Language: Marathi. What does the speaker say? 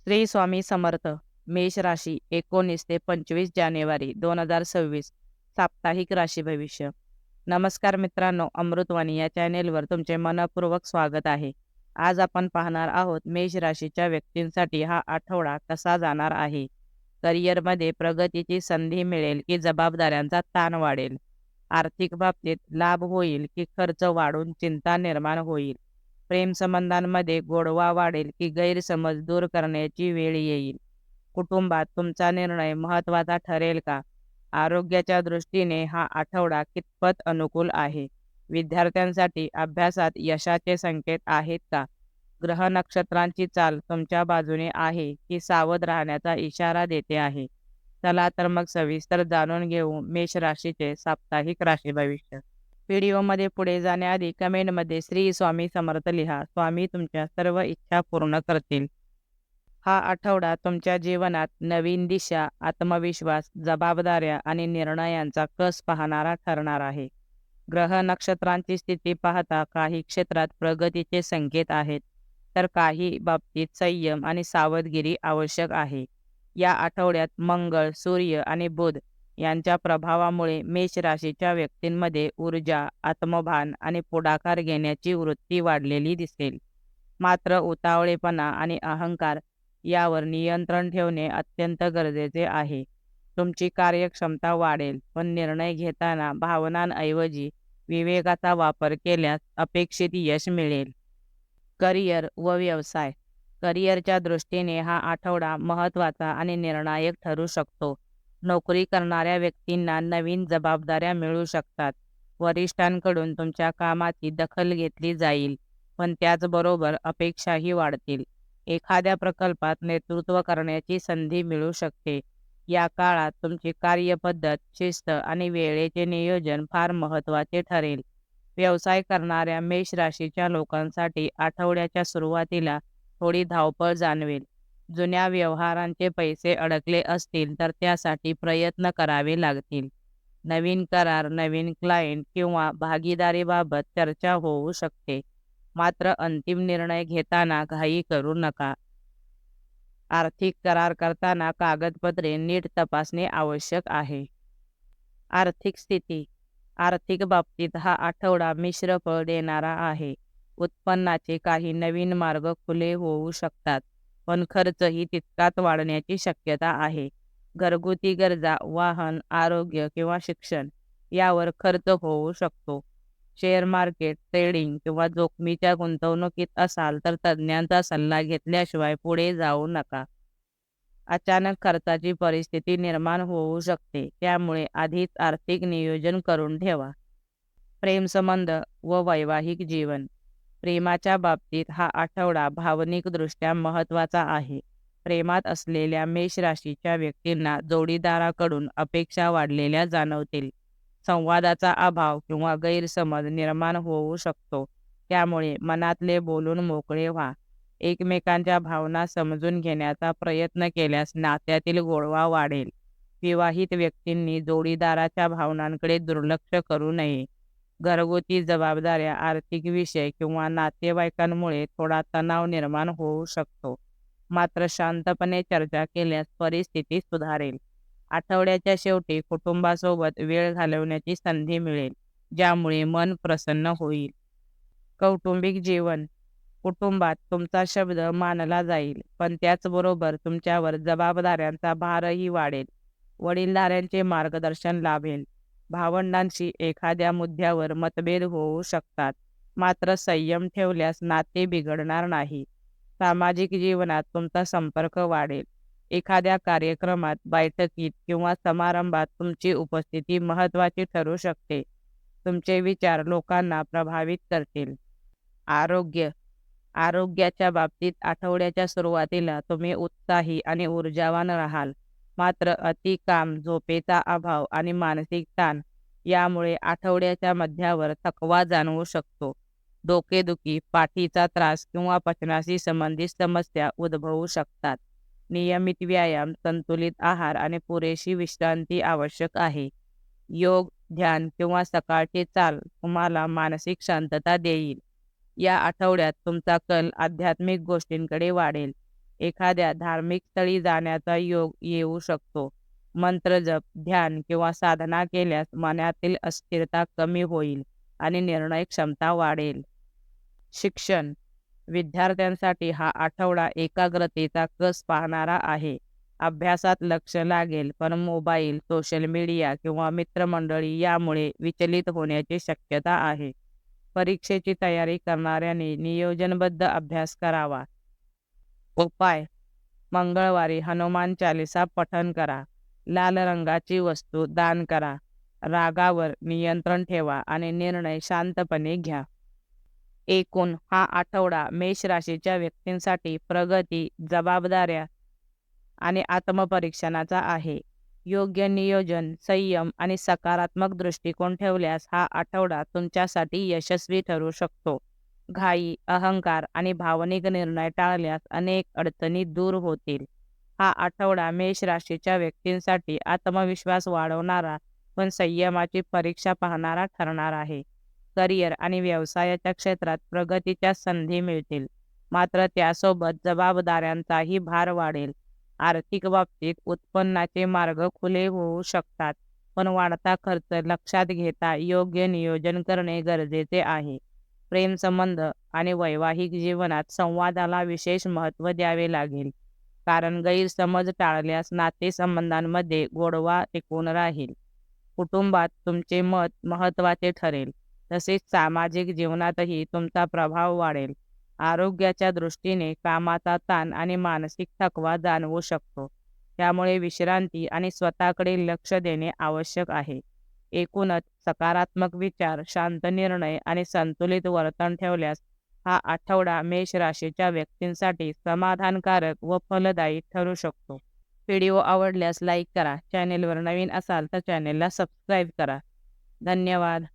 श्री स्वामी समर्थ. मेष राशी 19 ते 25 जानेवारी 2026. साप्ताहिक राशी भविष्य. नमस्कार मित्रांनो, अमृतवाणी या चॅनेलवर तुमचे मनपूर्वक स्वागत आहे. आज आपण पाहणार आहोत मेष राशीच्या व्यक्तींसाठी हा आठवडा कसा जाणार आहे. करिअरमध्ये प्रगतीची संधी मिळेल की जबाबदाऱ्यांचा ताण वाढेल. आर्थिक बाबतीत लाभ होईल की खर्च वाढून चिंता निर्माण होईल. प्रेमसंबंधांमध्ये गोडवा वाढेल की गैरसमज दूर करण्याची वेळ येईल. कुटुंबात तुमचा निर्णय महत्त्वाचा ठरेल का? आरोग्याच्या दृष्टीने हा आठवडा कितपत अनुकूल आहे? विद्यार्थ्यांसाठी अभ्यासात यशाचे संकेत आहेत का? ग्रह नक्षत्रांची चाल तुमच्या बाजूने आहे की सावध राहण्याचा इशारा देते आहे? चला तर मग सविस्तर जाणून घेऊ मेष राशीचे साप्ताहिक राशी भविष्य. व्हिडिओमध्ये पुढे जाण्याआधी कमेंटमध्ये श्री स्वामी समर्थ लिहा. स्वामी तुमच्या सर्व इच्छा पूर्ण करतील. हा आठवडा तुमच्या जीवनात नवीन दिशा, आत्मविश्वास, जबाबदाऱ्या आणि निर्णयांचा कस पाहणारा ठरणार आहे. ग्रह नक्षत्रांची स्थिती पाहता काही क्षेत्रात प्रगतीचे संकेत आहेत, तर काही बाबतीत संयम आणि सावधगिरी आवश्यक आहे. या आठवड्यात मंगळ, सूर्य आणि बुध यांच्या प्रभावामुळे मेष राशीच्या व्यक्तींमध्ये ऊर्जा, आत्मभान आणि पुढाकार घेण्याची वृत्ती वाढलेली दिसेल. मात्र उतावळेपणा आणि अहंकार यावर नियंत्रण ठेवणे अत्यंत गरजेचे आहे. तुमची कार्यक्षमता वाढेल, पण निर्णय घेताना भावनांऐवजी विवेकाचा वापर केल्यास अपेक्षित यश मिळेल. करिअर व व्यवसाय. करिअरच्या दृष्टीने हा आठवडा महत्त्वाचा आणि निर्णायक ठरू शकतो. नोकरी करणाऱ्या व्यक्तींना नवीन जबाबदाऱ्या मिळू शकतात. वरिष्ठांकडून तुमच्या कामाची दखल घेतली जाईल, पण त्याचबरोबर अपेक्षाही वाढतील. एखाद्या प्रकल्पात नेतृत्व करण्याची संधी मिळू शकते. या काळात तुमची कार्यपद्धत, शिस्त आणि वेळेचे नियोजन फार महत्त्वाचे ठरेल. व्यवसाय करणाऱ्या मेष राशीच्या लोकांसाठी आठवड्याच्या सुरुवातीला थोडी धावपळ जाणवेल. जुन्या व्यवहारांचे पैसे अडकले असतील तर त्यासाठी प्रयत्न करावे लागतील. नवीन करार, नवीन क्लायंट किंवा भागीदारीबाबत चर्चा होऊ शकते. मात्र अंतिम निर्णय घेताना घाई करू नका. आर्थिक करार करताना कागदपत्रे नीट तपासणे आवश्यक आहे. आर्थिक स्थिती. आर्थिक बाबतीत हा आठवडा मिश्र फळ देणारा आहे. उत्पन्नाचे काही नवीन मार्ग खुले होऊ शकतात, पण खर्चही तितकाच वाढण्याची शक्यता आहे. घरगुती गरजा, वाहन, आरोग्य किंवा शिक्षण यावर खर्च होऊ शकतो. शेअर मार्केट, ट्रेडिंग किंवा जोखमीच्या गुंतवणुकीत असाल तर तज्ज्ञांचा सल्ला घेतल्याशिवाय पुढे जाऊ नका. अचानक खर्चाची परिस्थिती निर्माण होऊ शकते, त्यामुळे आधीच आर्थिक नियोजन करून ठेवा. प्रेमसंबंध व वैवाहिक जीवन. प्रेमाच्या बाबतीत हा आठवडा भावनिकदृष्ट्या महत्त्वाचा आहे. प्रेमात असलेल्या मेष राशीच्या व्यक्तींना जोडीदाराकडून अपेक्षा वाढलेल्या जाणवतील. संवादाचा अभाव किंवा गैरसमज निर्माण होऊ शकतो, त्यामुळे मनातले बोलून मोकळे व्हा. एकमेकांच्या भावना समजून घेण्याचा प्रयत्न केल्यास नात्यातील गोडवा वाढेल. विवाहित व्यक्तींनी जोडीदाराच्या भावनांकडे दुर्लक्ष करू नये. घरगुती जबाबदाऱ्या, आर्थिक विषय किंवा नातेवाईकांमुळे थोडा तणाव निर्माण होऊ शकतो. मात्र शांतपणे चर्चा केल्यास परिस्थिती सुधारेल. आठवड्याच्या शेवटी कुटुंबासोबत वेळ घालवण्याची संधी मिळेल, ज्यामुळे मन प्रसन्न होईल. कौटुंबिक जीवन. कुटुंबात तुमचा शब्द मानला जाईल, पण त्याचबरोबर तुमच्यावर जबाबदाऱ्यांचा भारही वाढेल. वडीलधाऱ्यांचे मार्गदर्शन लाभेल. भावंडांशी एखाद्या मुद्द्यावर मतभेद होऊ शकतात, मात्र संयम ठेवल्यास नाते बिघडणार नाही. सामाजिक जीवनात तुमचा संपर्क वाढेल. एखाद्या कार्यक्रमात, बैठकीत किंवा समारंभात तुमची उपस्थिती महत्त्वाची ठरू शकते. तुमचे विचार लोकांना प्रभावित करतील. आरोग्य. आरोग्याच्या बाबतीत आठवड्याच्या सुरुवातीला तुम्ही उत्साही आणि ऊर्जावान राहाल. मात्र अति काम, झोपेचा अभाव आणि मानसिक ताण यामुळे आठवड्याच्या मध्यावर थकवा जाणवू शकतो. डोकेदुखी, पाठीचा त्रास किंवा पचनाशी संबंधित समस्या उद्भवू शकतात. नियमित व्यायाम, संतुलित आहार आणि पुरेशी विश्रांती आवश्यक आहे. योग, ध्यान किंवा सकाळची चाल तुम्हाला मानसिक शांतता देईल. या आठवड्यात तुमचा कल आध्यात्मिक गोष्टींकडे वाढेल. एखाद्या धार्मिक स्थळी जाण्याचा योग येऊ शकतो. मंत्रजप, ध्यान किंवा साधना केल्यास मनातील अस्थिरता कमी होईल आणि निर्णय क्षमता वाढेल. शिक्षण विद्यार्थ्यांसाठी हा आठवडा एकाग्रतेचा कस पाहणारा आहे. अभ्यासात लक्ष लागेल, पण मोबाईल, सोशल मीडिया किंवा मित्रमंडळी यामुळे विचलित होण्याची शक्यता आहे. परीक्षेची तयारी करणाऱ्यांनी नियोजनबद्ध अभ्यास करावा. उपाय: मंगळवारी हनुमान चालीसा पठण करा. लाल रंगाची वस्तू दान करा. रागावर नियंत्रण ठेवा आणि निर्णय शांतपणे घ्या. एकूण हा आठवडा मेष राशीच्या व्यक्तींसाठी प्रगती, जबाबदाऱ्या आणि आत्मपरीक्षणाचा आहे. योग्य नियोजन, संयम आणि सकारात्मक दृष्टिकोन ठेवल्यास हा आठवडा तुमच्यासाठी यशस्वी ठरू शकतो. घाई, अहंकार आणि भावनिक निर्णय टाळल्यास अनेक अडचणी दूर होतील. हा आठवडा मेष राशीच्या व्यक्तींसाठी आत्मविश्वास वाढवणारा पण संयमाची परीक्षा पाहणारा ठरणार आहे. करिअर आणि व्यवसायाच्या क्षेत्रात प्रगतीच्या संधी मिळतील, मात्र त्यासोबत जबाबदाऱ्यांचाही भार वाढेल. आर्थिक बाबतीत उत्पन्नाचे मार्ग खुले होऊ शकतात, पण वाढता खर्च लक्षात घेता योग्य नियोजन करणे गरजेचे आहे. प्रेमसंबंध आणि वैवाहिक जीवनात संवादाला विशेष महत्त्व द्यावे लागेल, कारण गैरसमज टाळल्यास नातेसंबंधांमध्ये गोडवा टिकून राहील. कुटुंबात तुमचे मत महत्त्वाचे ठरेल, तसेच सामाजिक जीवनातही तुमचा प्रभाव वाढेल. आरोग्याच्या दृष्टीने कामाचा ताण आणि मानसिक थकवा जाणवू शकतो, त्यामुळे विश्रांती आणि स्वतःकडे लक्ष देणे आवश्यक आहे. एकूणच सकारात्मक विचार, शांत निर्णय आणि संतुलित वर्तन ठेवल्यास हा आठवडा मेष राशीच्या व्यक्तींसाठी समाधानकारक व फलदायी ठरू शकतो. व्हिडिओ आवडल्यास लाईक करा. चॅनेलवर नवीन असाल तर चॅनेलला सबस्क्राईब करा. धन्यवाद.